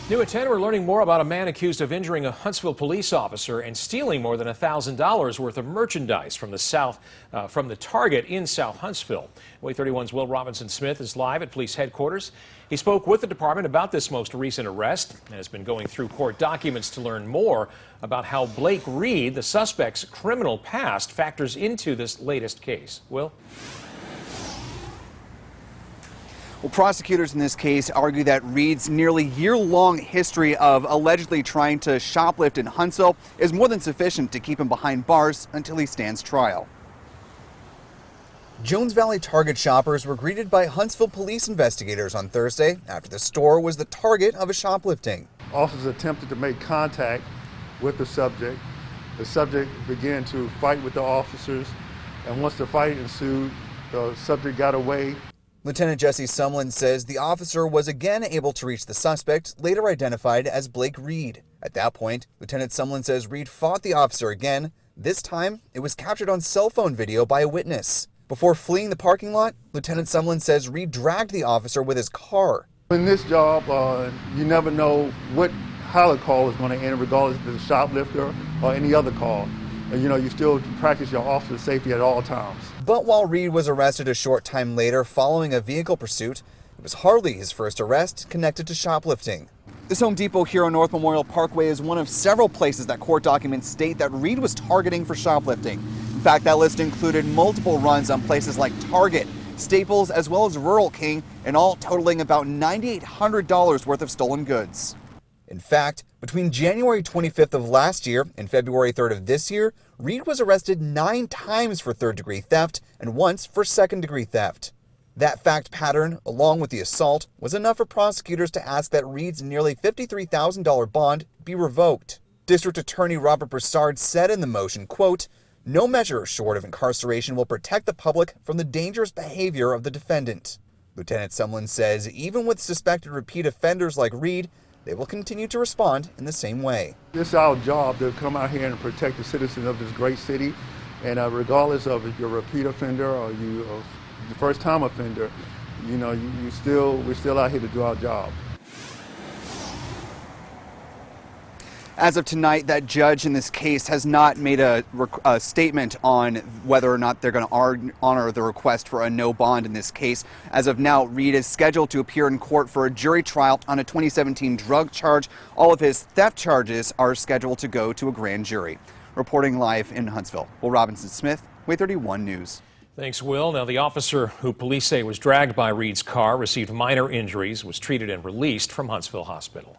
New at 10, we're learning more about a man accused of injuring a Huntsville police officer and stealing more than $1,000 worth of merchandise from the Target in South Huntsville. WAAY 31's Will Robinson-Smith is live at police headquarters. He spoke with the department about this most recent arrest and has been going through court documents to learn more about how Blake Reed, the suspect's criminal past, factors into this latest case. Will? Well, prosecutors in this case argue that Reed's nearly year-long history of allegedly trying to shoplift in Huntsville is more than sufficient to keep him behind bars until he stands trial. Jones Valley Target shoppers were greeted by Huntsville police investigators on Thursday after the store was the target of a shoplifting. Officers attempted to make contact with the subject. The subject began to fight with the officers, and once the fight ensued, the subject got away. Lieutenant Jesse Sumlin says the officer was again able to reach the suspect, later identified as Blake Reed. At that point, Lieutenant Sumlin says Reed fought the officer again. This time, it was captured on cell phone video by a witness. Before fleeing the parking lot, Lieutenant Sumlin says Reed dragged the officer with his car. In this job, you never know how the call is going to end, regardless if it's a shoplifter or any other call. You still practice your officer safety at all times. But while Reed was arrested a short time later following a vehicle pursuit, it was hardly his first arrest connected to shoplifting. This Home Depot here on North Memorial Parkway is one of several places that court documents state that Reed was targeting for shoplifting. In fact, that list included multiple runs on places like Target, Staples, as well as Rural King, and all totaling about $9,800 worth of stolen goods. In fact, between January 25th of last year and February 3rd of this year, Reed was arrested 9 times for third-degree theft and once for second-degree theft. That fact pattern, along with the assault, was enough for prosecutors to ask that Reed's nearly $53,000 bond be revoked. District Attorney Robert Broussard said in the motion, quote, "No measure short of incarceration will protect the public from the dangerous behavior of the defendant." Lieutenant Sumlin says even with suspected repeat offenders like Reed, they will continue to respond in the same way. It's our job to come out here and protect the citizens of this great city, and regardless of if you're a repeat offender or you're a first-time offender, we're still out here to do our job. As of tonight, that judge in this case has not made a statement on whether or not they're going to honor the request for a no bond in this case. As of now, Reed is scheduled to appear in court for a jury trial on a 2017 drug charge. All of his theft charges are scheduled to go to a grand jury. Reporting live in Huntsville, Will Robinson-Smith, WAAY 31 News. Thanks, Will. Now, the officer who police say was dragged by Reed's car received minor injuries, was treated and released from Huntsville Hospital.